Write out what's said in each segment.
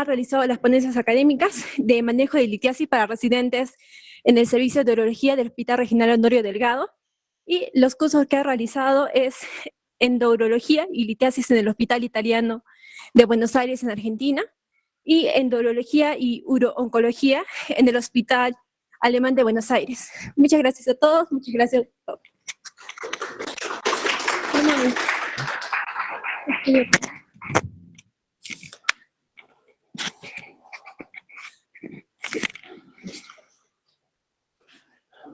ha realizado las ponencias académicas de manejo de litiasis para residentes en el servicio de urología del Hospital Regional Honorio Delgado, y los cursos que ha realizado es endourología y litiasis en el Hospital Italiano de Buenos Aires en Argentina, y endourología y urooncología en el Hospital Alemán de Buenos Aires. Muchas gracias a todos, muchas gracias.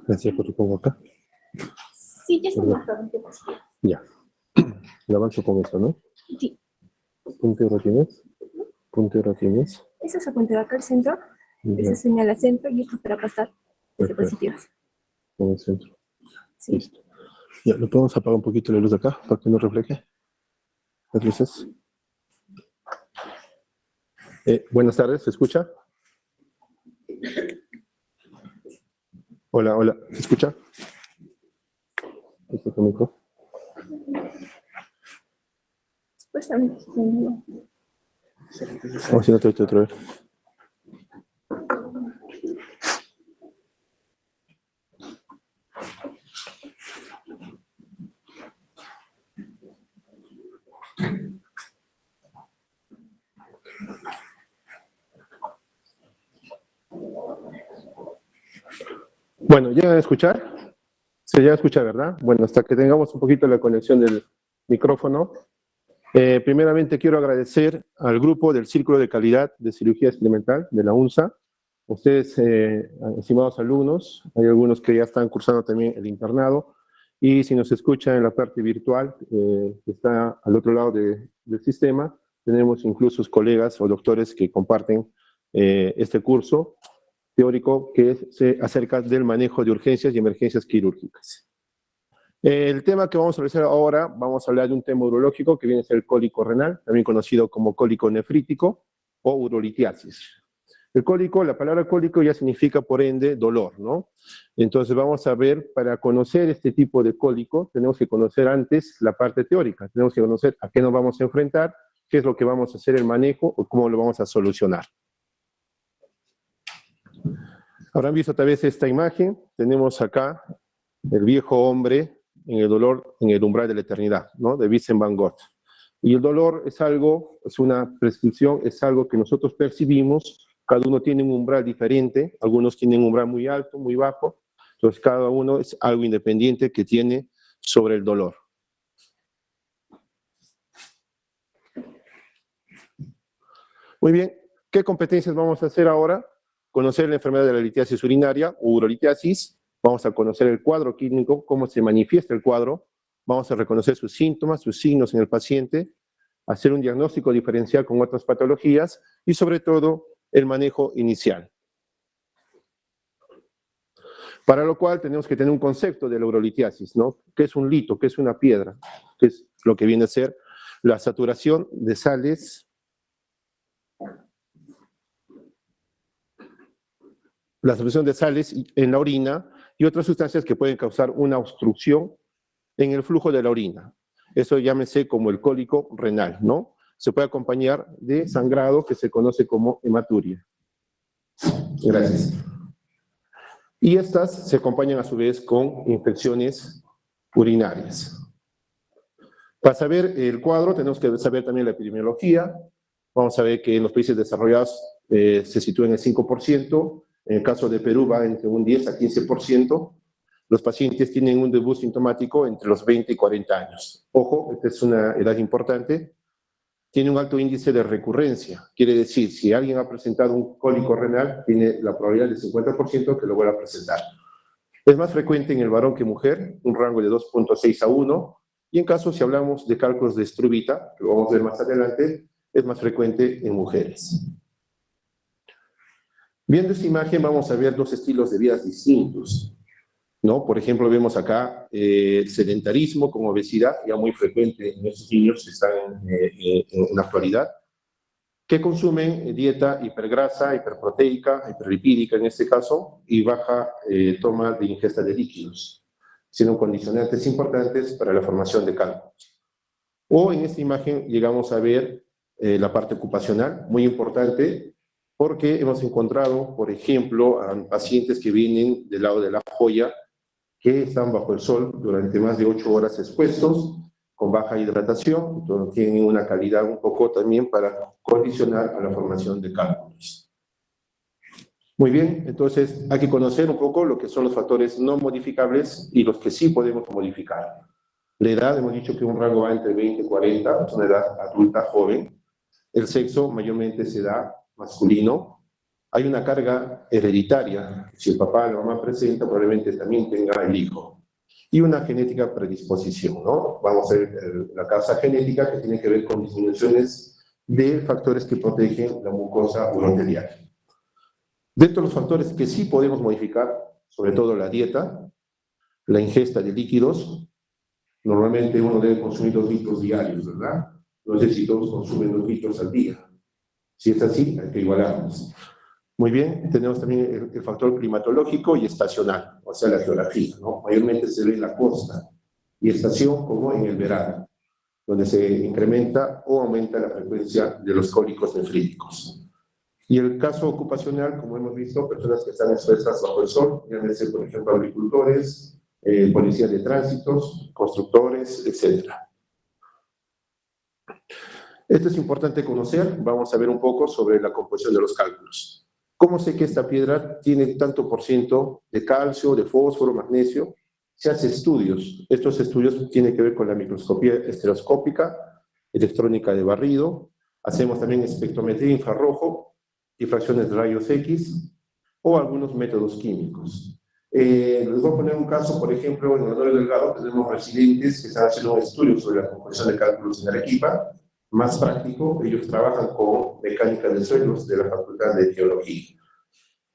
Gracias por tu convoca. Sí, ya está marcado. Ya. Le avanzo con esto, ¿no? Sí. Puntero tienes. Puntero tienes. Esa es apuntado acá al centro. Ya. Esa señala centro y esto es para pasar diapositivas. En el centro. Sí. Listo. Ya, ¿lo podemos apagar un poquito la luz de acá para que no refleje las luces? Buenas tardes, ¿se escucha? Hola, hola, ¿se escucha? ¿Este micro? Supuestamente. Vamos a hacer otra vez. Bueno, ¿llegan a escuchar? Se llega a escuchar, ¿verdad? Bueno, hasta que tengamos un poquito la conexión del micrófono. Primeramente quiero agradecer al grupo del Círculo de Calidad de Cirugía Experimental de la UNSA. Ustedes, estimados alumnos, hay algunos que ya están cursando también el internado, y si nos escuchan en la parte virtual, que está al otro lado del sistema, tenemos incluso colegas o doctores que comparten este curso teórico que se acerca del manejo de urgencias y emergencias quirúrgicas. El tema que vamos a realizar ahora, vamos a hablar de un tema urológico que viene a ser el cólico renal, también conocido como cólico nefrítico o urolitiasis. El cólico, la palabra cólico ya significa por ende dolor, ¿no? Entonces vamos a ver, para conocer este tipo de cólico, tenemos que conocer antes la parte teórica, tenemos que conocer a qué nos vamos a enfrentar, qué es lo que vamos a hacer el manejo o cómo lo vamos a solucionar. Habrán visto tal vez esta imagen, tenemos acá el viejo hombre en el dolor en el umbral de la eternidad, ¿no? De Vincent van Gogh. Y el dolor es algo, es una prescripción, es algo que nosotros percibimos, cada uno tiene un umbral diferente, algunos tienen un umbral muy alto, muy bajo, entonces cada uno es algo independiente que tiene sobre el dolor. Muy bien, ¿qué competencias vamos a hacer ahora? Conocer la enfermedad de la litiasis urinaria o urolitiasis, vamos a conocer el cuadro clínico, cómo se manifiesta el cuadro, vamos a reconocer sus síntomas, sus signos en el paciente, hacer un diagnóstico diferencial con otras patologías y sobre todo el manejo inicial. Para lo cual tenemos que tener un concepto de la urolitiasis, ¿no? ¿Qué es un lito? ¿Qué es una piedra? ¿Qué es lo que viene a ser la saturación de sales? La saturación de sales en la orina y otras sustancias que pueden causar una obstrucción en el flujo de la orina. Eso llámese como el cólico renal, ¿no? Se puede acompañar de sangrado que se conoce como hematuria. Gracias. Y estas se acompañan a su vez con infecciones urinarias. Para saber el cuadro tenemos que saber también la epidemiología. Vamos a ver que en los países desarrollados se sitúa en el 5%, en el caso de Perú va entre un 10 a 15%. Los pacientes tienen un debut sintomático entre los 20 y 40 años. Ojo, esta es una edad importante. Tiene un alto índice de recurrencia. Quiere decir, si alguien ha presentado un cólico renal, tiene la probabilidad del 50% que lo vuelva a presentar. Es más frecuente en el varón que mujer, un rango de 2.6 a 1, y en caso, si hablamos de cálculos de struvita, que lo vamos a ver más adelante, es más frecuente en mujeres. Viendo esta imagen vamos a ver dos estilos de vidas distintos, ¿no? Por ejemplo, vemos acá el sedentarismo con obesidad, ya muy frecuente en estos niños que están en la actualidad, que consumen dieta hipergrasa, hiperproteica, hiperlipídica en este caso, y baja toma de ingesta de líquidos, siendo condicionantes importantes para la formación de cálculos. O en esta imagen llegamos a ver la parte ocupacional, muy importante, porque hemos encontrado, por ejemplo, a pacientes que vienen del lado de La Joya, que están bajo el sol durante más de 8 horas expuestos, con baja hidratación, entonces tienen una calidad un poco también para condicionar a la formación de cálculos. Muy bien, entonces hay que conocer un poco lo que son los factores no modificables y los que sí podemos modificar. La edad, hemos dicho que un rango va entre 20 y 40, es una edad adulta joven. El sexo mayormente se da masculino. Hay una carga hereditaria, si el papá o la mamá presenta, probablemente también tenga el hijo. Y una genética predisposición, ¿no? Vamos a ver la causa genética que tiene que ver con disminuciones de factores que protegen la mucosa urotelial. Dentro de los factores que sí podemos modificar, sobre todo la dieta, la ingesta de líquidos, normalmente uno debe consumir 2 litros diarios, ¿verdad? No sé si todos consumen 2 litros al día. Si es así, hay que igualarlos. Muy bien, tenemos también el factor climatológico y estacional, o sea, la geografía, ¿no? Mayormente se ve en la costa y estación como en el verano, donde se incrementa o aumenta la frecuencia de los cólicos nefríticos. Y el caso ocupacional, como hemos visto, personas que están expuestas bajo el sol, llámese, por ejemplo, agricultores, policías de tránsitos, constructores, etc. Esto es importante conocer. Vamos a ver un poco sobre la composición de los cálculos. ¿Cómo sé que esta piedra tiene tanto por ciento de calcio, de fósforo, magnesio? Se hacen estudios. Estos estudios tienen que ver con la microscopía estereoscópica, electrónica de barrido. Hacemos también espectrometría infrarrojo, difracciones de rayos X o algunos métodos químicos. Les voy a poner un caso, por ejemplo, en el Honorio Delgado tenemos residentes que están haciendo un estudio sobre la composición de cálculos en Arequipa, más práctico. Ellos trabajan con mecánica de suelos de la Facultad de Geología.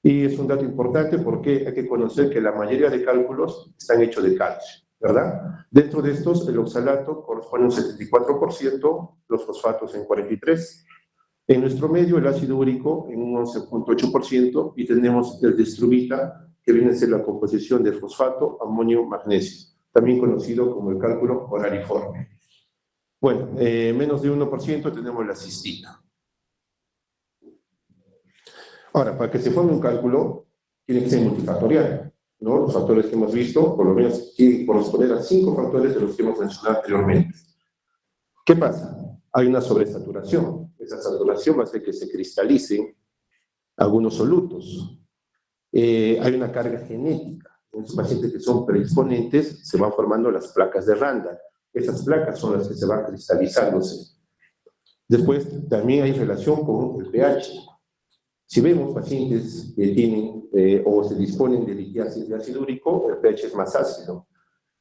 Y es un dato importante porque hay que conocer que la mayoría de cálculos están hechos de calcio, ¿verdad? Dentro de estos, el oxalato corresponde a un 74%, los fosfatos en 43%. En nuestro medio, el ácido úrico en un 11.8% y tenemos el destrubita, que viene a ser la composición de fosfato, amonio, magnesio, también conocido como el cálculo orariforme. Bueno, menos de 1% tenemos la cistina. Ahora, para que se forme un cálculo, tiene que ser multifactorial, ¿no? Los factores que hemos visto, por lo menos, tienen que corresponder a 5 factores de los que hemos mencionado anteriormente. ¿Qué pasa? Hay una sobresaturación. Esa saturación va a hacer que se cristalicen algunos solutos. Hay una carga genética. En los pacientes que son predisponentes se van formando las placas de Randall. Esas placas son las que se van cristalizándose. Después también hay relación con el pH. Si vemos pacientes que tienen o se disponen de litiasis de ácido úrico, el pH es más ácido.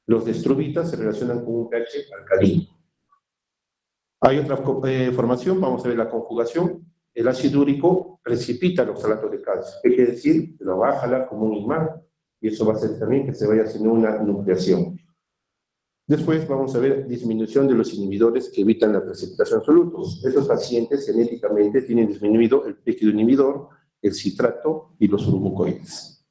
Los destrubitas se relacionan con un pH alcalino. Hay otra formación, vamos a ver la conjugación. El ácido úrico precipita el oxalato de calcio. ¿Qué quiere decir? Lo va a jalar como un imán y eso va a hacer también que se vaya haciendo una nucleación. Después vamos a ver disminución de los inhibidores que evitan la precipitación de solutos. Estos pacientes genéticamente tienen disminuido el péptido inhibidor, el citrato y los urmucoides.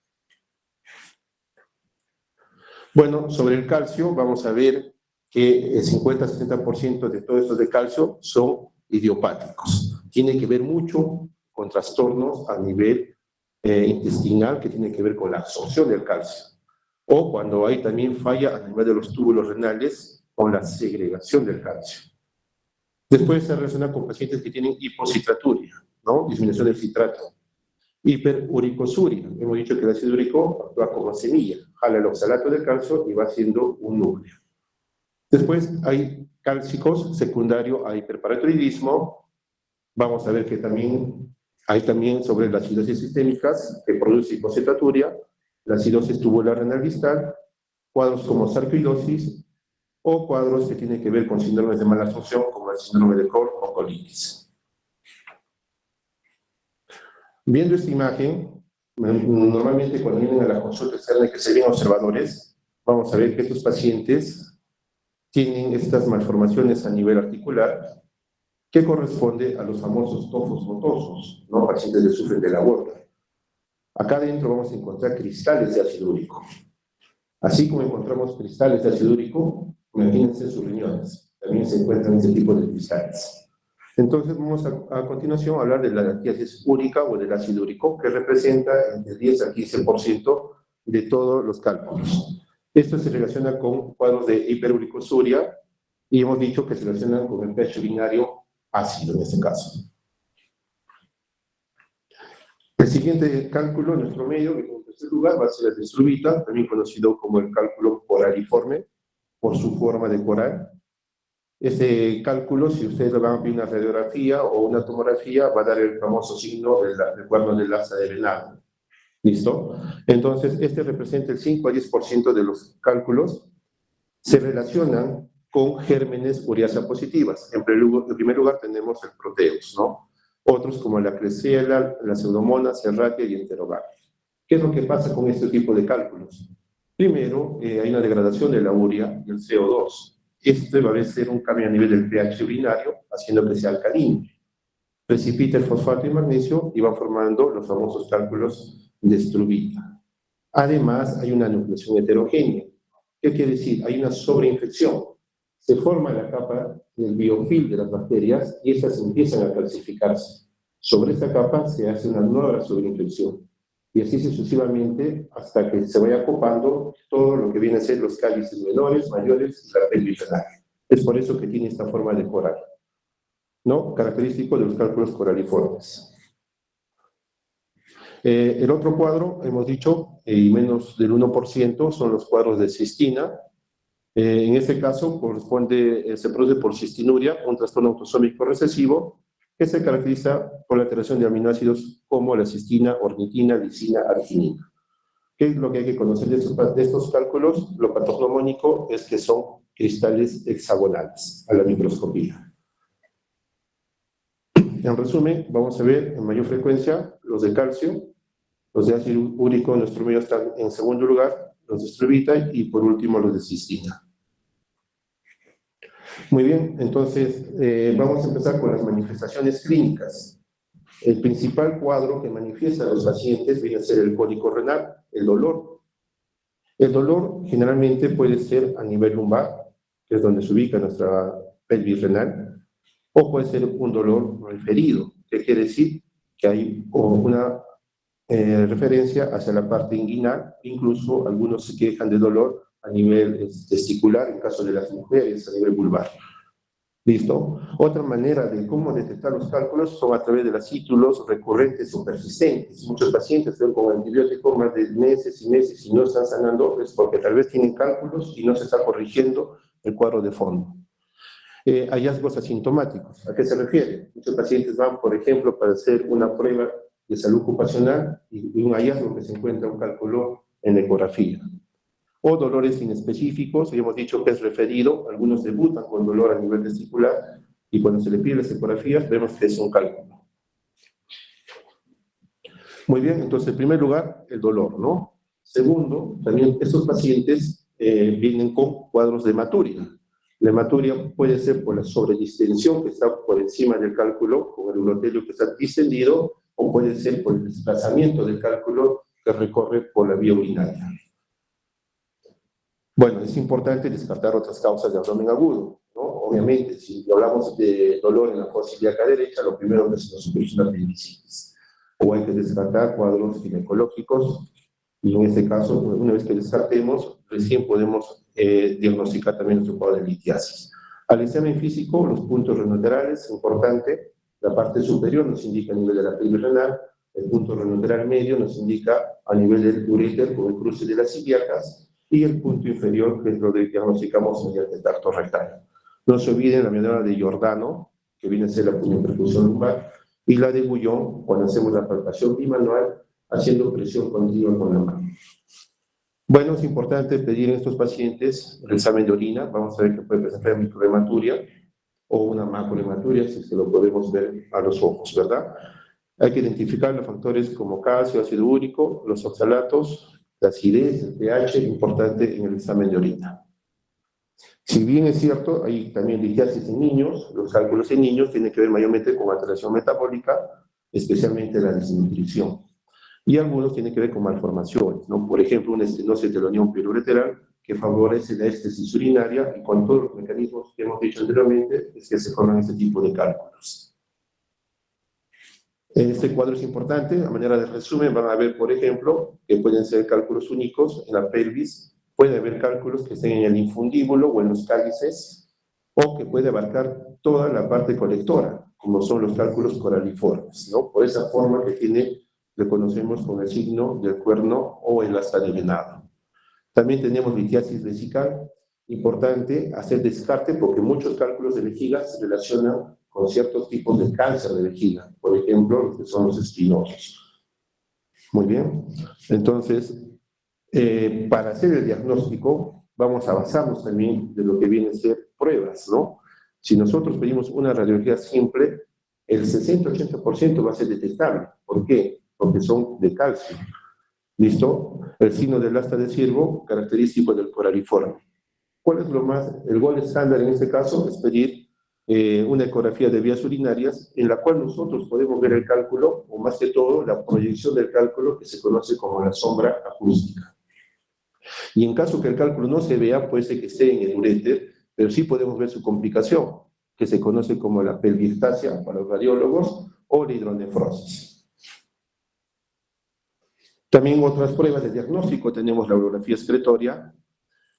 Bueno, sobre el calcio vamos a ver que el 50-70% de todos estos de calcio son idiopáticos. Tiene que ver mucho con trastornos a nivel intestinal que tiene que ver con la absorción del calcio. O cuando hay también falla a nivel de los túbulos renales con la segregación del calcio. Después se relaciona con pacientes que tienen hipocitraturia, ¿no? Disminución del citrato. Hiperuricosuria. Hemos dicho que el ácido úrico actúa como semilla, jala el oxalato del calcio y va haciendo un núcleo. Después hay cálcicos secundario a hiperparatiroidismo. Vamos a ver que también hay sobre las acidosis sistémicas que produce hipocitraturia, la acidosis tubular renal distal, cuadros como sarcoidosis o cuadros que tienen que ver con síndromes de mala absorción como el síndrome de Crohn o colitis. Viendo esta imagen, normalmente cuando vienen a la consulta externa y que se ven observadores, vamos a ver que estos pacientes tienen estas malformaciones a nivel articular que corresponde a los famosos tofos notosos, ¿no? Pacientes que sufren de la aorta. Acá adentro vamos a encontrar cristales de ácido úrico. Así como encontramos cristales de ácido úrico, imagínense sus riñones. También se encuentran ese tipo de cristales. Entonces vamos a continuación a hablar de la lactiasis úrica o del ácido úrico, que representa entre 10 al 15% de todos los cálculos. Esto se relaciona con cuadros de hiperuricosuria y hemos dicho que se relacionan con el pH urinario ácido en este caso. El siguiente cálculo en nuestro medio, en tercer lugar, va a ser el de Struvita, también conocido como el cálculo coraliforme, por su forma de coral. Este cálculo, si ustedes le van a pedir una radiografía o una tomografía, va a dar el famoso signo del cuerno del asa de venado. ¿Listo? Entonces, este representa el 5 a 10% de los cálculos. Se relacionan con gérmenes ureasa positivas. En primer lugar tenemos el proteus, ¿no? Otros como la Klebsiella, la Pseudomonas, Serratia y Enterobac. ¿Qué es lo que pasa con este tipo de cálculos? Primero, hay una degradación de la urea y el CO2. Esto va a ser un cambio a nivel del pH urinario, haciendo que sea alcalino. Precipita el fosfato y magnesio y van formando los famosos cálculos de Struvita. Además, hay una nucleación heterogénea. ¿Qué quiere decir? Hay una sobreinfección. Se forma la capa del biofilm de las bacterias y estas empiezan a calcificarse. Sobre esta capa se hace una nueva sobreinfección. Y así sucesivamente hasta que se vaya copando todo lo que viene a ser los cálices menores, mayores y la pelvis renal. Es por eso que tiene esta forma de coral, ¿no? Característico de los cálculos coraliformes. El otro cuadro, hemos dicho, y menos del 1%, son los cuadros de cistina. En este caso, se produce por cistinuria, un trastorno autosómico recesivo, que se caracteriza por la alteración de aminoácidos como la cistina, ornitina, lisina, arginina. ¿Qué es lo que hay que conocer de estos cálculos? Lo patognomónico es que son cristales hexagonales a la microscopía. En resumen, vamos a ver en mayor frecuencia los de calcio, los de ácido úrico en nuestro medio están en segundo lugar, los de Struvita y por último los de cistina. Muy bien, entonces vamos a empezar con las manifestaciones clínicas. El principal cuadro que manifiesta a los pacientes viene a ser el cólico renal, el dolor. El dolor generalmente puede ser a nivel lumbar, que es donde se ubica nuestra pelvis renal, o puede ser un dolor referido, que quiere decir que hay una referencia hacia la parte inguinal, incluso algunos se quejan de dolor a nivel testicular, en caso de las mujeres, a nivel vulvar. ¿Listo? Otra manera de cómo detectar los cálculos son a través de las cítulos recurrentes o persistentes. Muchos pacientes están con antibióticos más de meses y meses y no están sanando, es porque tal vez tienen cálculos y no se está corrigiendo el cuadro de fondo. Hallazgos asintomáticos. ¿A qué se refiere? Muchos pacientes van, por ejemplo, para hacer una prueba de salud ocupacional y un hallazgo que se encuentra un cálculo en ecografía. O dolores inespecíficos, ya hemos dicho que es referido, algunos debutan con dolor a nivel testicular y cuando se le pide las ecografías vemos que es un cálculo. Muy bien, entonces en primer lugar el dolor, ¿no? Segundo, también estos pacientes vienen con cuadros de hematuria. La hematuria puede ser por la sobredistensión que está por encima del cálculo, con el urotelio que está distendido, o puede ser por el desplazamiento del cálculo que recorre por la vía urinaria. Bueno, es importante descartar otras causas de abdomen agudo, ¿no? Obviamente, si hablamos de dolor en la fosa ilíaca derecha, lo primero que se nos ocurre es una apendicitis. O hay que descartar cuadros ginecológicos, y en este caso, una vez que descartemos, recién podemos diagnosticar también nuestro cuadro de litiasis. Al examen físico, los puntos renolaterales, importante, la parte superior nos indica a nivel de la pelvis renal, el punto renolateral medio nos indica a nivel del uréter con el cruce de las ilíacas, y el punto inferior, que es lo que diagnosticamos mediante el tacto rectal. No se olviden la maniobra de Giordano, que viene a ser la puniopercusión lumbar, y la de Bouillon, cuando hacemos la palpación bimanual, haciendo presión continua con la mano. Bueno, es importante pedir en estos pacientes el examen de orina. Vamos a ver que puede presentar microhematuria o una macrohematuria, si se lo podemos ver a los ojos, ¿verdad? Hay que identificar los factores como calcio, ácido úrico, los oxalatos, la acidez, el pH, importante en el examen de orina. Si bien es cierto, hay también litiasis en niños, los cálculos en niños tienen que ver mayormente con alteración metabólica, especialmente la desnutrición. Y algunos tienen que ver con malformaciones, ¿no? Por ejemplo, una estenosis de la unión piloureteral que favorece la éstesis urinaria y con todos los mecanismos que hemos dicho anteriormente es que se forman este tipo de cálculos. Este cuadro es importante, a manera de resumen van a ver, por ejemplo, que pueden ser cálculos únicos en la pelvis, puede haber cálculos que estén en el infundíbulo o en los cálices, o que puede abarcar toda la parte colectora, como son los cálculos coraliformes, ¿no? Por esa forma que tiene, le conocemos con el signo del cuerno o el asta de venado. También tenemos litiasis vesical, importante hacer descarte porque muchos cálculos de vejiga se relacionan con ciertos tipos de cáncer de vejiga, por ejemplo, los que son los espinosos. Muy bien, entonces, para hacer el diagnóstico, vamos a basarnos también de lo que vienen a ser pruebas, ¿no? Si nosotros pedimos una radiología simple, el 60-80% va a ser detectable. ¿Por qué? Porque son de calcio. ¿Listo? El signo del asta de ciervo, característico del coraliforme. ¿Cuál es lo más? El gol estándar en este caso es pedir una ecografía de vías urinarias en la cual nosotros podemos ver el cálculo, o más que todo, la proyección del cálculo que se conoce como la sombra acústica. Y en caso que el cálculo no se vea, puede ser que esté en el uréter, pero sí podemos ver su complicación, que se conoce como la pelviectasia para los radiólogos o la hidronefrosis. También otras pruebas de diagnóstico tenemos la urografía excretoria,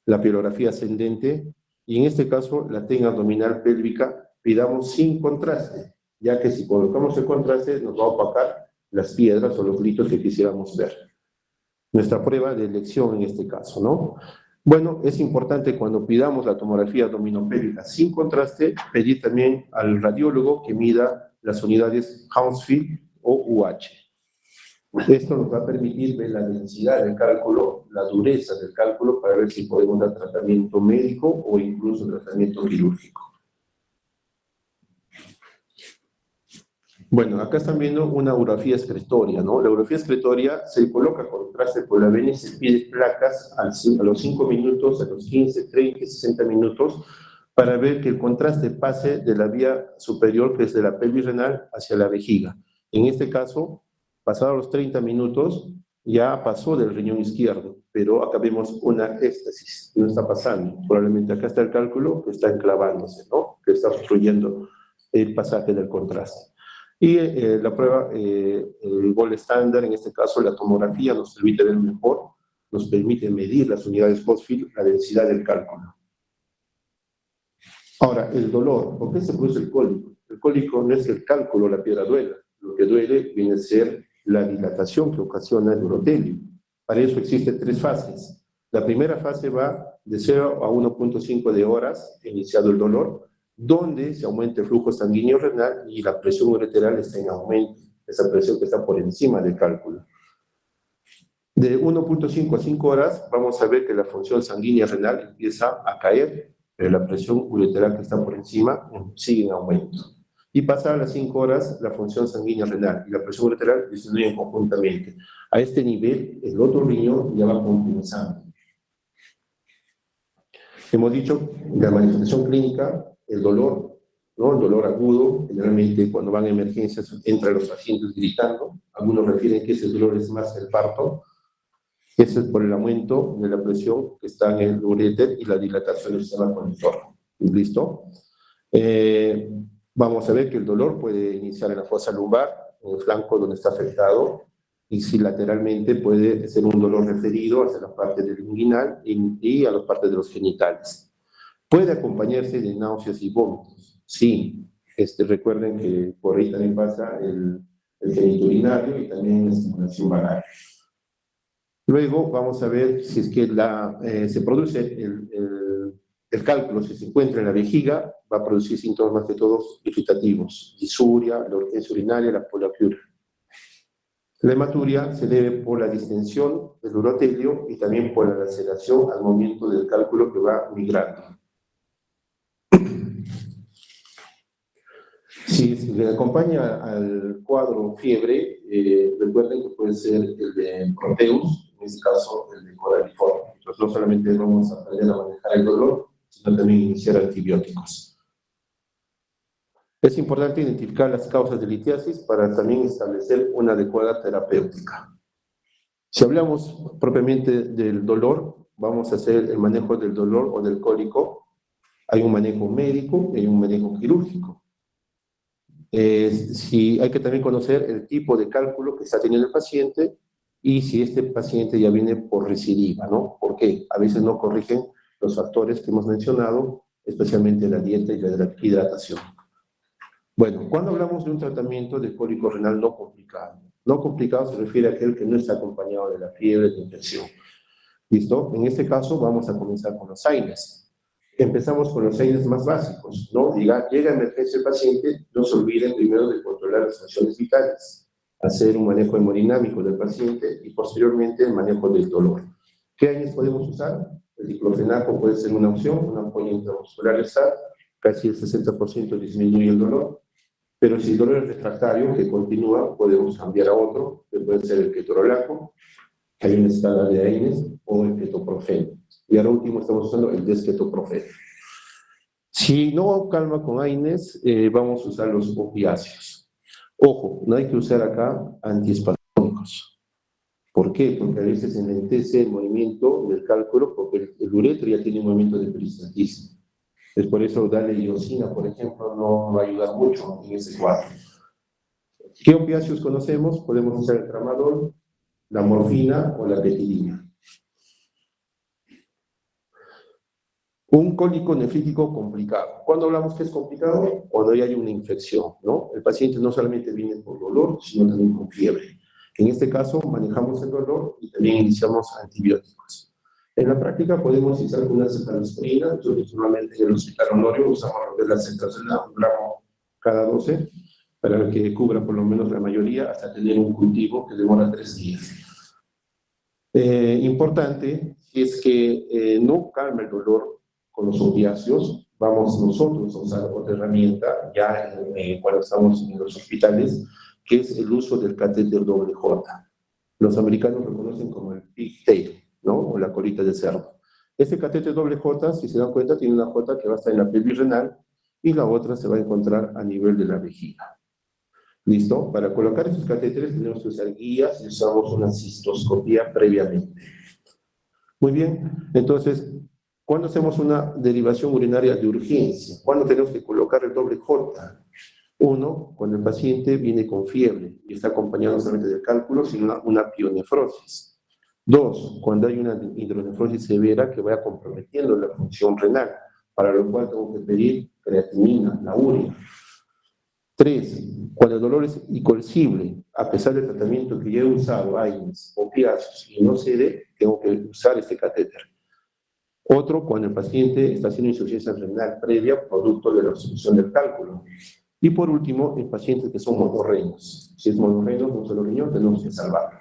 la pielografía ascendente, y en este caso la tena abdominal pélvica, pidamos sin contraste, ya que si colocamos el contraste nos va a opacar las piedras o los gritos que quisiéramos ver. Nuestra prueba de elección en este caso, ¿no? Bueno, es importante cuando pidamos la tomografía abdominopélvica sin contraste, pedir también al radiólogo que mida las unidades Hounsfield o UH. Esto nos va a permitir ver la densidad del cálculo, la dureza del cálculo, para ver si podemos dar tratamiento médico o incluso tratamiento quirúrgico. Bueno, acá están viendo una urografía excretoria, ¿no? La urografía excretoria se coloca contraste por la vena y se pide placas a los 5 minutos, a los 15, 30, 60 minutos, para ver que el contraste pase de la vía superior, que es de la pelvis renal, hacia la vejiga. En este caso, pasados los 30 minutos, ya pasó del riñón izquierdo, pero acá vemos una éstasis, no está pasando. Probablemente acá está el cálculo que está enclavándose, ¿no? Que está obstruyendo el pasaje del contraste. Y la prueba, el gol estándar, en este caso la tomografía, nos permite ver mejor, nos permite medir las unidades Hounsfield, la densidad del cálculo. Ahora, el dolor, ¿por qué se produce el cólico? El cólico no es el cálculo, la piedra duela. Lo que duele viene a ser la dilatación que ocasiona el urotelio. Para eso existen 3 fases. La primera fase va de 0 a 1.5 de horas, iniciado el dolor, donde se aumenta el flujo sanguíneo renal y la presión ureteral está en aumento, esa presión que está por encima del cálculo. De 1.5 a 5 horas vamos a ver que la función sanguínea renal empieza a caer, pero la presión ureteral que está por encima sigue en aumento. Y pasadas las 5 horas, la función sanguínea renal y la presión ureteral disminuyen conjuntamente. A este nivel, el otro riñón ya va compensando. Hemos dicho, la manifestación clínica, el dolor, ¿no? El dolor agudo, generalmente cuando van a emergencias entran los pacientes gritando, algunos refieren que ese dolor es más el parto, ese es por el aumento de la presión que está en el uréter y la dilatación del sistema conector. ¿Listo? Vamos a ver que el dolor puede iniciar en la fosa lumbar, en el flanco donde está afectado, y si lateralmente puede ser un dolor referido hacia la parte del inguinal y a las partes de los genitales. Puede acompañarse de náuseas y vómitos. Sí, recuerden que por ahí también pasa el genitourinario y también la estimulación vagal. Luego vamos a ver si es que se produce el cálculo, si se encuentra en la vejiga, va a producir síntomas más que todos irritativos, disuria, la urgencia urinaria, la poliaquiuria. La hematuria se debe por la distensión del urotelio y también por la laceración al momento del cálculo que va migrando. Si le acompaña al cuadro fiebre, recuerden que puede ser el de Proteus, en este caso el de coraliforme. Entonces no solamente vamos a aprender a manejar el dolor, sino también iniciar antibióticos. Es importante identificar las causas de litiasis para también establecer una adecuada terapéutica. Si hablamos propiamente del dolor, vamos a hacer el manejo del dolor o del cólico. Hay un manejo médico y hay un manejo quirúrgico. Si hay que también conocer el tipo de cálculo que está teniendo el paciente y si este paciente ya viene por recidiva, ¿no? Porque a veces no corrigen los factores que hemos mencionado, especialmente la dieta y la hidratación. Bueno, cuando hablamos de un tratamiento de cólico renal no complicado, no complicado se refiere a aquel que no está acompañado de la fiebre de infección. ¿Listo? En este caso vamos a comenzar con los AINES. Empezamos con los AINES más básicos, ¿no? Llega a emergencia el paciente, no se olviden primero de controlar las funciones vitales, hacer un manejo hemodinámico del paciente y posteriormente el manejo del dolor. ¿Qué AINES podemos usar? El diclofenaco puede ser una opción, una ampolla intramuscular SAR, casi el 60% disminuye el dolor, pero si el dolor es refractario, que continúa, podemos cambiar a otro, que puede ser el ketorolaco, hay una escala de AINES, o el ketoprofeno. Y ahora último estamos usando el desketoprofeno. Si no calma con AINES, vamos a usar los opiáceos. Ojo, no hay que usar acá antiespasmódicos. ¿Por qué? Porque a veces se enlentece el movimiento del cálculo, porque el uretro ya tiene un movimiento de peristaltismo. Es por eso darle iosina, por ejemplo, no va a ayudar mucho en ese cuadro. ¿Qué opiáceos conocemos? Podemos usar el tramadol, la morfina o la petidina. Un cólico nefrítico complicado. ¿Cuándo hablamos que es complicado? Cuando ya hay una infección, ¿no? El paciente no solamente viene por dolor, sino también con fiebre. En este caso, manejamos el dolor y también iniciamos antibióticos. En la práctica podemos usar una cefalosporina. Nosotros normalmente en el Hospital Honorio usamos la cefalosporina, un gramo cada 12, para que cubra por lo menos la mayoría hasta tener un cultivo que demora 3 días. Importante, si es que no calma el dolor con los opiáceos, vamos nosotros a usar otra herramienta ya cuando estamos en los hospitales, que es el uso del catéter doble J. Los americanos lo conocen como el pigtail, ¿no? O la colita de cerdo. Este catéter doble J, si se dan cuenta, tiene una J que va a estar en la pelvis renal y la otra se va a encontrar a nivel de la vejiga. ¿Listo? Para colocar esos catéteres tenemos que usar guías y usamos una cistoscopía previamente. Muy bien, entonces, ¿cuándo hacemos una derivación urinaria de urgencia? ¿Cuándo tenemos que colocar el doble J? Uno, cuando el paciente viene con fiebre y está acompañado no solamente del cálculo, sino una pionefrosis. Dos, cuando hay una hidronefrosis severa que vaya comprometiendo la función renal, para lo cual tengo que pedir creatinina, la urea. 3. Cuando el dolor es incoercible, a pesar del tratamiento que ya he usado, AINES, opiáceos, y no cede, tengo que usar este catéter. Otro, cuando el paciente está haciendo insuficiencia renal previa, producto de la obstrucción del cálculo. Y por último, en pacientes que son monorrenos. Si es monorreno, un solo riñón, tenemos que salvarlo.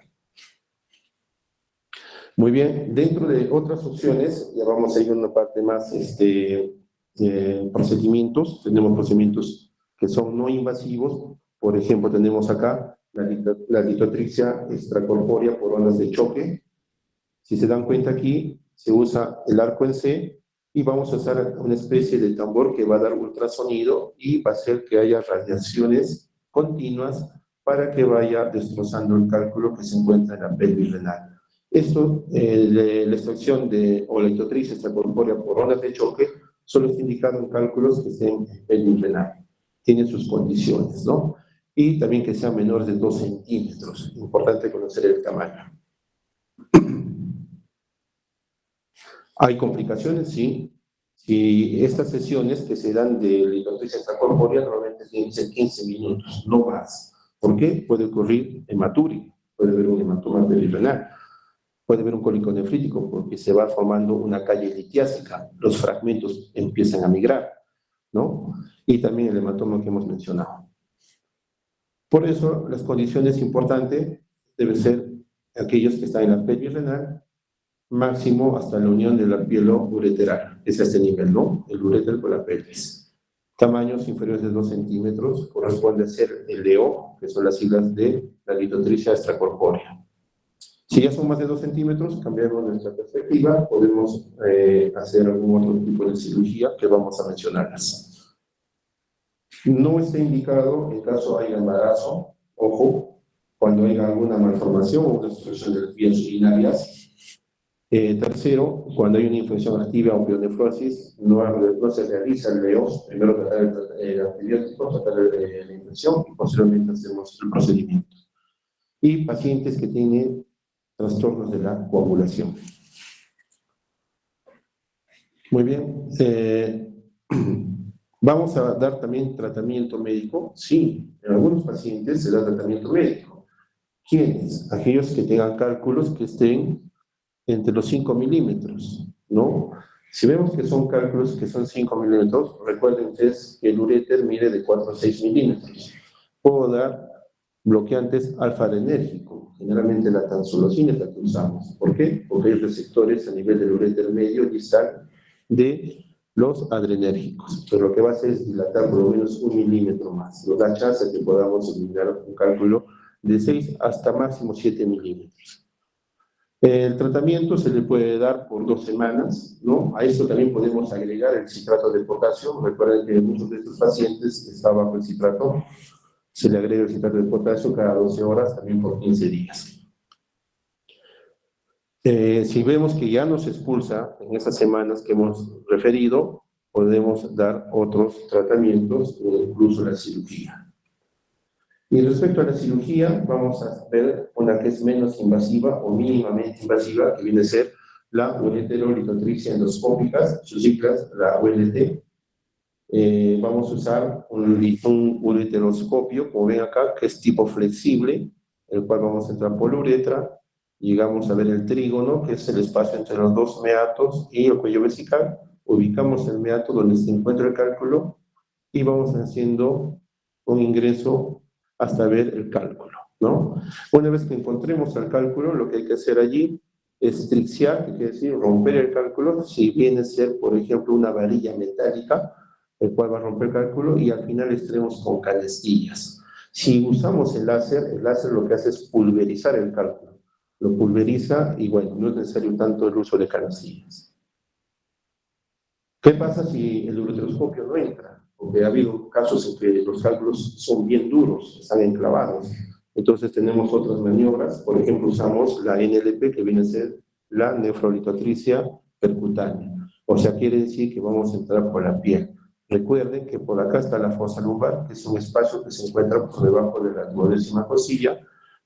Muy bien, dentro de otras opciones, ya vamos a ir a una parte más, procedimientos. Tenemos procedimientos que son no invasivos. Por ejemplo, tenemos acá la litotripsia extracorpórea por ondas de choque. Si se dan cuenta aquí, se usa el arco en C y vamos a usar una especie de tambor que va a dar ultrasonido y va a hacer que haya radiaciones continuas para que vaya destrozando el cálculo que se encuentra en la pelvis renal. Esto, la extracción o la litotripsia extracorpórea por ondas de choque, solo está indicado en cálculos que estén en pelvis renal. Tienen sus condiciones, ¿no? Y también que sean menores de 2 centímetros. Importante conocer el tamaño. ¿Hay complicaciones? Sí. Si estas sesiones que se dan de litotripsia extracorpórea normalmente tienen 15 minutos, no más. ¿Por qué? Puede ocurrir hematuria, puede haber un hematoma perirenal, puede haber un cólico nefrítico porque se va formando una calle litiásica, los fragmentos empiezan a migrar, ¿no? Y también el hematoma que hemos mencionado. Por eso, las condiciones importantes deben ser aquellos que están en la pelvis renal, máximo hasta la unión de la pielo ureteral. Es a este nivel, ¿no? El uréter con la pelvis. Tamaños inferiores de 2 centímetros corresponde a ser el LEO, que son las siglas de la litotripsia extracorpórea. Si ya son más de 2 centímetros, cambiamos nuestra perspectiva, podemos hacer algún otro tipo de cirugía que vamos a mencionarlas. No está indicado en caso haya embarazo, ojo, cuando haya alguna malformación o una obstrucción de las vías urinarias, Tercero, cuando hay una infección activa o pionefrosis, no se realiza el LEOS, primero tratar el antibiótico, tratar la infección y posteriormente hacemos el procedimiento. Y pacientes que tienen trastornos de la coagulación. Muy bien. ¿Vamos a dar también tratamiento médico? Sí, en algunos pacientes se da tratamiento médico. ¿Quiénes? Aquellos que tengan cálculos que estén entre los 5 milímetros, ¿no? Si vemos que son cálculos que son 5 milímetros, recuerden ustedes que el uréter mide de 4 a 6 milímetros. Puedo dar bloqueantes alfa-adrenérgico, generalmente la tansulosina es la que usamos. ¿Por qué? Porque hay receptores a nivel del uréter medio distal de los adrenérgicos, pero lo que va a hacer es dilatar por lo menos 1 milímetro más. Nos da chance de que podamos eliminar un cálculo de 6 hasta máximo 7 milímetros. El tratamiento se le puede dar por 2 semanas, ¿no? A eso también podemos agregar el citrato de potasio. Recuerden que muchos de estos pacientes están bajo el citrato. Se le agrega el citrato de potasio cada 12 horas, también por 15 días. Si vemos que ya nos expulsa en esas semanas que hemos referido, podemos dar otros tratamientos o incluso la cirugía. Y respecto a la cirugía, vamos a ver una que es menos invasiva o mínimamente invasiva, que viene a ser la ureterolitotripsia endoscópica, sus siglas, la ULT. Vamos a usar un ureteroscopio, como ven acá, que es tipo flexible, el cual vamos a entrar por la uretra, llegamos a ver el trígono, que es el espacio entre los dos meatos y el cuello vesical, ubicamos el meato donde se encuentra el cálculo y vamos haciendo un ingreso hasta ver el cálculo, ¿no? Una vez que encontremos el cálculo, lo que hay que hacer allí es triciar, que quiere decir romper el cálculo, si viene a ser, por ejemplo, una varilla metálica, el cual va a romper el cálculo, y al final extraemos con canastillas. Si usamos el láser lo que hace es pulverizar el cálculo. Lo pulveriza y, bueno, no es necesario tanto el uso de canastillas. ¿Qué pasa si el ureteroscopio no entra? Porque ha habido casos en que los cálculos son bien duros, están enclavados. Entonces tenemos otras maniobras. Por ejemplo, usamos la NLP, que viene a ser la nefrolitotricia percutánea. O sea, quiere decir que vamos a entrar por la piel. Recuerden que por acá está la fosa lumbar, que es un espacio que se encuentra por debajo de la 12ª costilla,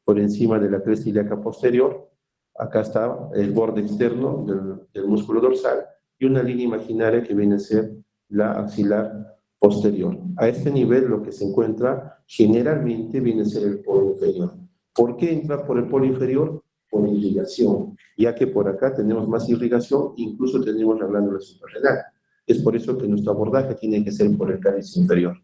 por encima de la cresta ilíaca posterior. Acá está el borde externo del músculo dorsal y una línea imaginaria que viene a ser la axilar posterior. A este nivel lo que se encuentra generalmente viene a ser el polo inferior. ¿Por qué entra por el polo inferior? Por irrigación, ya que por acá tenemos más irrigación, incluso tenemos la glándula suprarrenal. Es por eso que nuestro abordaje tiene que ser por el cáliz inferior.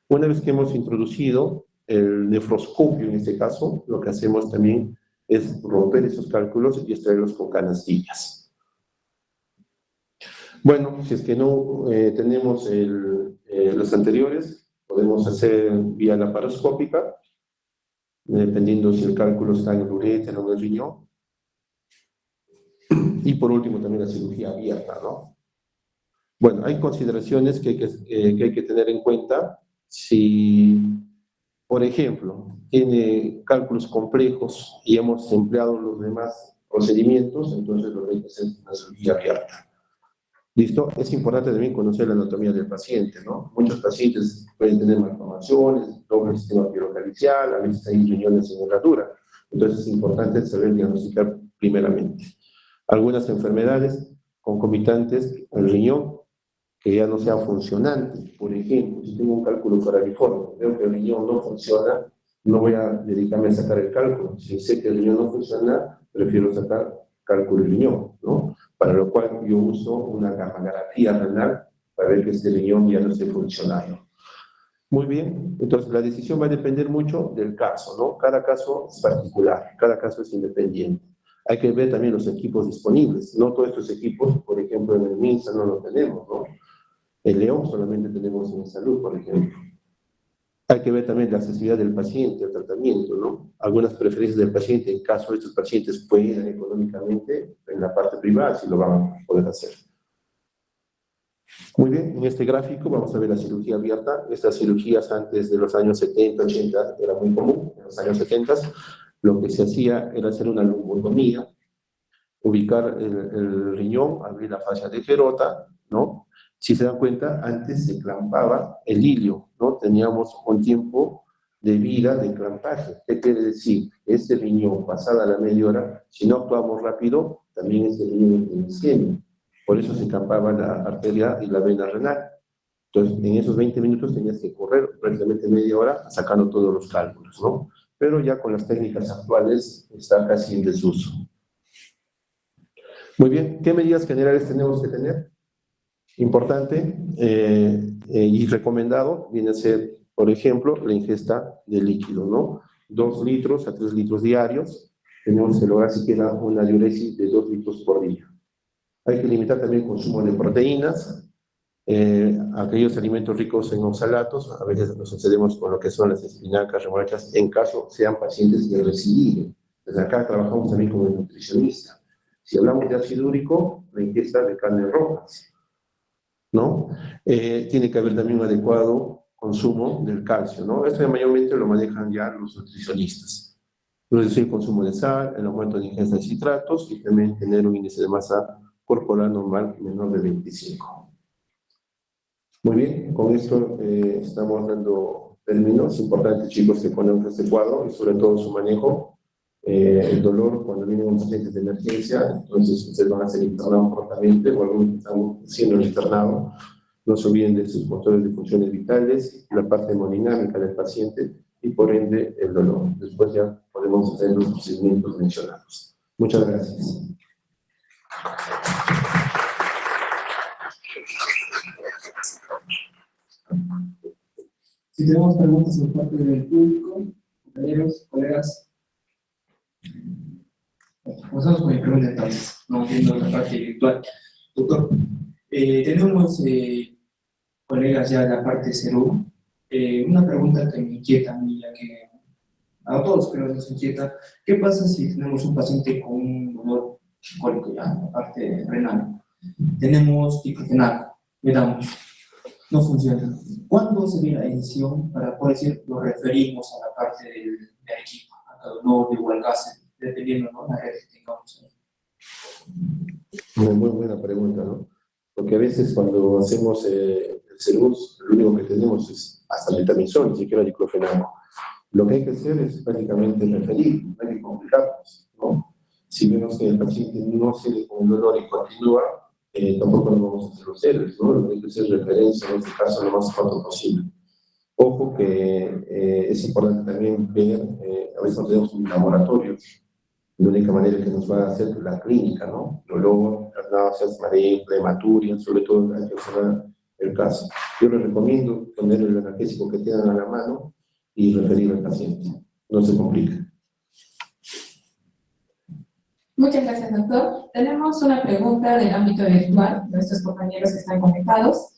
Una vez que hemos introducido el nefroscopio, en este caso, lo que hacemos también es romper esos cálculos y extraerlos con canastillas. Bueno, si es que no tenemos los anteriores, podemos hacer vía laparoscópica, dependiendo si el cálculo está en el uréter o en el riñón. Y por último también la cirugía abierta, ¿no? Bueno, hay consideraciones que hay que tener en cuenta. Si, por ejemplo, tiene cálculos complejos y hemos empleado los demás procedimientos, entonces lo que hay que hacer es una cirugía abierta. ¿Listo? Es importante también conocer la anatomía del paciente, ¿no? Muchos pacientes pueden tener malformaciones, doble sistema pielocalicial, a veces hay riñones en herradura. Entonces es importante saber diagnosticar primeramente. Algunas enfermedades concomitantes al riñón que ya no sea funcionante. Por ejemplo, si tengo un cálculo coraliforme, veo que el riñón no funciona, no voy a dedicarme a sacar el cálculo. Si sé que el riñón no funciona, prefiero sacar cálculo del riñón, ¿no? Para lo cual yo uso una gammagrafía renal para ver que este riñón ya no esté funcionando. Muy bien, entonces la decisión va a depender mucho del caso, ¿no? Cada caso es particular, cada caso es independiente. Hay que ver también los equipos disponibles. No todos estos equipos, por ejemplo, en el MINSA no lo tenemos, ¿no? El León solamente tenemos en salud, por ejemplo. Hay que ver también la accesibilidad del paciente al tratamiento, ¿no? Algunas preferencias del paciente, en caso de estos pacientes puedan económicamente, en la parte privada, si lo van a poder hacer. Muy bien, en este gráfico vamos a ver la cirugía abierta. Estas cirugías antes de los años 70, 80 era muy común. En los años 70 lo que se hacía era hacer una lumbotomía. ubicar el riñón, abrir la fascia de Gerota, ¿no? Si se dan cuenta, antes se clampaba el hilio, ¿no? Teníamos un tiempo de vida de clampaje. ¿Qué quiere decir? Este riñón, pasada la media hora, si no actuamos rápido, también este riñón es incendio. Por eso se clampaba la arteria y la vena renal. Entonces, en esos 20 minutos tenías que correr prácticamente media hora sacando todos los cálculos, ¿no? Pero ya con las técnicas actuales está casi en desuso. Muy bien, ¿qué medidas generales tenemos que tener? Importante y recomendado viene a ser, por ejemplo, la ingesta de líquido, ¿no? 2 litros a 3 litros diarios. Tenemos que lograr siquiera una diuresis de 2 litros por día. Hay que limitar también el consumo de proteínas, aquellos alimentos ricos en oxalatos. A veces nos excedemos con lo que son las espinacas, remolachas, en caso sean pacientes de recidivo. Desde acá trabajamos también con el nutricionista. Si hablamos de ácido úrico, la ingesta de carnes rojas, ¿no? Tiene que haber también un adecuado consumo del calcio, ¿no? Esto mayormente lo manejan ya los nutricionistas. Reducir el consumo de sal, el aumento de ingesta de citratos y también tener un índice de masa corporal normal menor de 25. Muy bien, con esto estamos dando términos. Es importante, chicos, que conozcan este cuadro y sobre todo su manejo. El dolor cuando vienen unos pacientes de emergencia, entonces ustedes van a ser internados prontamente o algunos que están siendo internados. No se olviden de sus controles de funciones vitales, la parte hemodinámica del paciente y por ende el dolor. Después ya podemos hacer los procedimientos mencionados. Muchas gracias. Si tenemos preguntas por parte del público, compañeros, colegas. Comenzamos con mi pregunta entonces, no viendo la parte virtual. Doctor, tenemos colegas ya de la parte cero. Una pregunta que me inquieta a mí, ya que a todos creo que nos inquieta. ¿Qué pasa si tenemos un paciente con un dolor cólico ya, la parte renal? Tenemos diclofenaco, le damos, no funciona. ¿Cuándo sería la decisión para poder decir lo referimos a la parte del equipo, a cada uno de Hualcácer, dependiendo, ¿no?, la red que tengamos ahí? Muy buena pregunta, ¿no? Porque a veces cuando hacemos el CERUS, lo único que tenemos es hasta metamizol, ni siquiera diclofenaco. Lo que hay que hacer es prácticamente referir, no hay que complicarnos, ¿no? Si vemos que el paciente no sigue con dolor y continúa, tampoco nos vamos a hacer los héroes, ¿no? Lo que hay que hacer es referencia, en este caso, lo más pronto posible. Ojo que es importante también ver, a veces no tenemos un laboratorio, la única manera que nos va a hacer la clínica, ¿no? Dolor, las náuseas, mareo, hematuria, sobre todo hay que observar el caso. Yo les recomiendo poner el analgésico que tengan a la mano y referir al paciente. No se complica. Muchas gracias, doctor. Tenemos una pregunta del ámbito virtual, de nuestros compañeros que están conectados.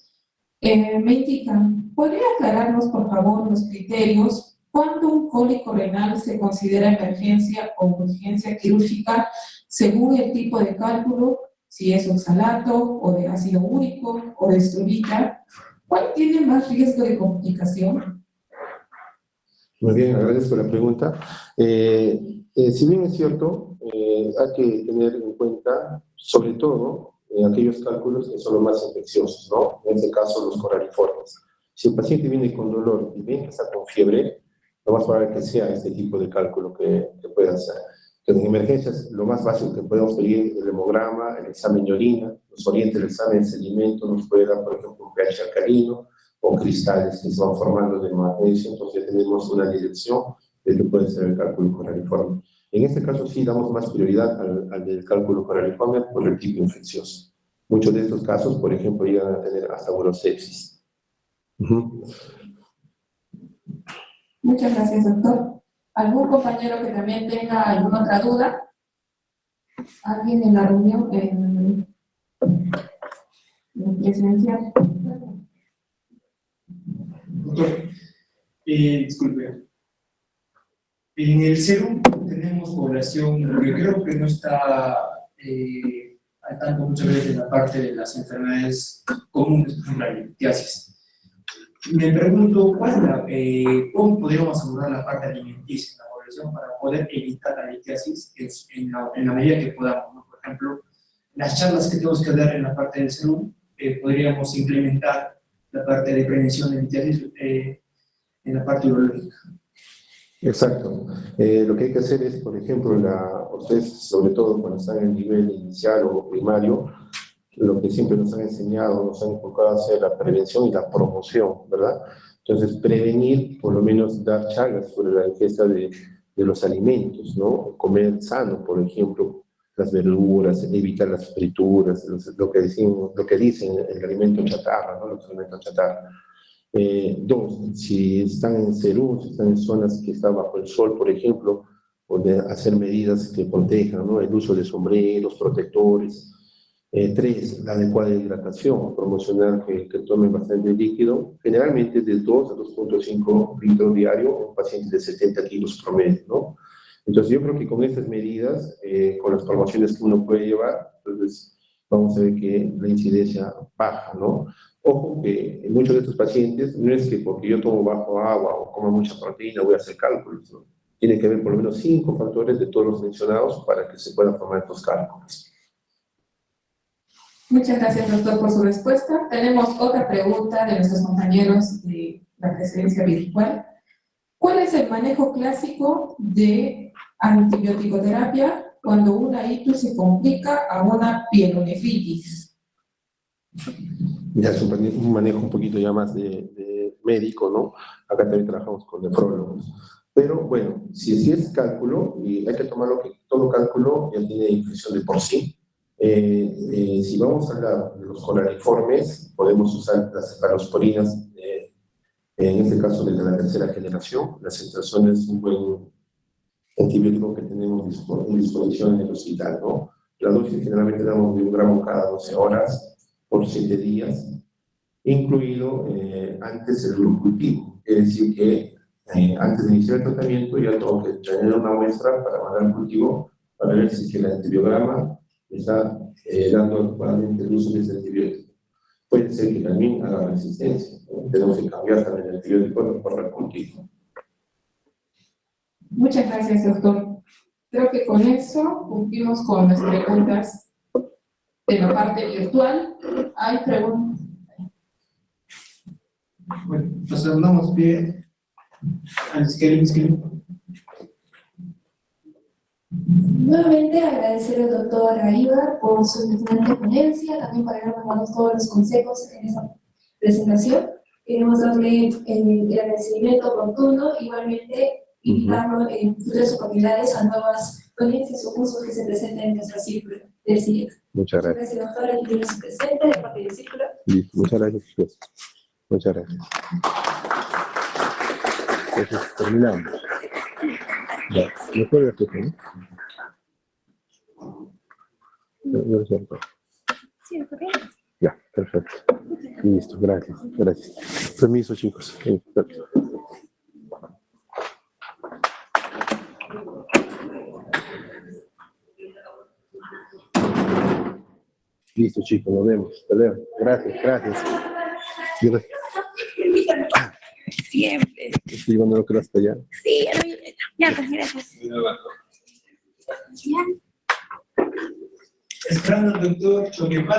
Me indican, ¿podría aclararnos, por favor, los criterios cuando un cólico renal se considera emergencia o urgencia quirúrgica según el tipo de cálculo, si es oxalato o de ácido úrico o de estruvita? ¿Cuál tiene más riesgo de complicación? Muy bien, agradezco la pregunta. Si bien es cierto, hay que tener en cuenta, sobre todo, aquellos cálculos que son los más infecciosos, ¿no? En este caso, los coraliformes. Si el paciente viene con dolor y ven que está con fiebre, lo más probable que sea este tipo de cálculo que pueda hacer. Entonces, en emergencias, lo más básico que podemos pedir es el hemograma, el examen de orina, nos oriente el examen de sedimento, nos puede dar, por ejemplo, un pH alcalino o cristales que se van formando de magnesio, entonces ya tenemos una dirección de que puede ser el cálculo coraliforme. En este caso sí damos más prioridad al del cálculo coraliforme por el tipo infeccioso. Muchos de estos casos, por ejemplo, llegan a tener hasta urosepsis. Muchas gracias, doctor. ¿Algún compañero que también tenga alguna otra duda? ¿Alguien en la reunión en presencial? Doctor, disculpe. En el serum tenemos población, yo creo que no está al tanto muchas veces de la parte de las enfermedades comunes, como la litiasis. Me pregunto, ¿cómo podríamos asegurar la parte alimenticia en la población para poder evitar la litiasis en la medida que podamos, ¿no? Por ejemplo, las charlas que tenemos que dar en la parte del salud, podríamos implementar la parte de prevención de litiasis en la parte urológica. Exacto. Lo que hay que hacer es, por ejemplo, ustedes, sobre todo cuando están en nivel inicial o primario, lo que siempre nos han enseñado, nos han enfocado a hacer la prevención y la promoción, ¿verdad? Entonces, prevenir, por lo menos dar charlas sobre la ingesta de los alimentos, ¿no? Comer sano, por ejemplo, las verduras, evitar las frituras, lo que dicen el alimento chatarra, ¿no? Los alimentos chatarra. Dos, si están en Cerú, si están en zonas que están bajo el sol, por ejemplo, poder hacer medidas que protejan, ¿no? El uso de sombreros, protectores. Tres, la adecuada hidratación, promocionar que tomen bastante líquido, generalmente de 2 a 2.5 litros diario, un paciente de 70 kilos promedio, ¿no? Entonces yo creo que con estas medidas, con las promociones que uno puede llevar, entonces vamos a ver que la incidencia baja, ¿no? Ojo que en muchos de estos pacientes no es que porque yo tomo bajo agua o como mucha proteína voy a hacer cálculos, ¿no? Tiene que haber por lo menos 5 factores de todos los mencionados para que se puedan formar estos cálculos. Muchas gracias, doctor, por su respuesta. Tenemos otra pregunta de nuestros compañeros de la presidencia virtual. ¿Cuál es el manejo clásico de antibiótico-terapia cuando una ictus se complica a una pielonefritis? Ya es un manejo un poquito ya más de médico, ¿no? Acá también trabajamos con nefrólogos. Pero bueno, si es cálculo, y hay que tomarlo que todo cálculo ya tiene infección de por sí. Si vamos a hablar de los colariformes, podemos usar las cefalosporinas, en este caso de la tercera generación. La centrazona es un buen antibiótico que tenemos en disposición en el hospital, ¿no? La dosis generalmente damos de 1 gramo cada 12 horas por 7 días, incluido antes el glucultivo. Es decir, que antes de iniciar el tratamiento ya tengo que tener una muestra para mandar al cultivo para ver si el antibiograma está dando adecuadamente el uso de ese antibiótico. Puede ser que también haga resistencia, ¿no? Tenemos que cambiar también el antibiótico por el cultivo. Muchas gracias, doctor. Creo que con eso cumplimos con las preguntas de la parte virtual. ¿Hay preguntas? Bueno, nos damos pie al izquierdo. Nuevamente agradecer al doctor Aíbar por su excelente ponencia, también por habernos dado todos los consejos en esta presentación. Queremos darle el agradecimiento oportuno, igualmente invitarlo en futuras oportunidades a nuevas ponencias o cursos que se presenten en nuestro círculo del CIEX. Muchas gracias. Gracias, doctora, que tiene su presente de parte del círculo. Muchas gracias. Muchas gracias. Entonces, terminamos. Ya, ¿me puede hacer, no? Yo lo siento. Sí, ¿por qué? Ya, perfecto. Listo, gracias. Permiso, chicos. Perfecto. Listo, chicos, nos vemos. Hasta luego. Gracias. Siempre. Estoy llevando lo que hasta allá. Sí, ya, pues gracias. Esperando al doctor Choquepal.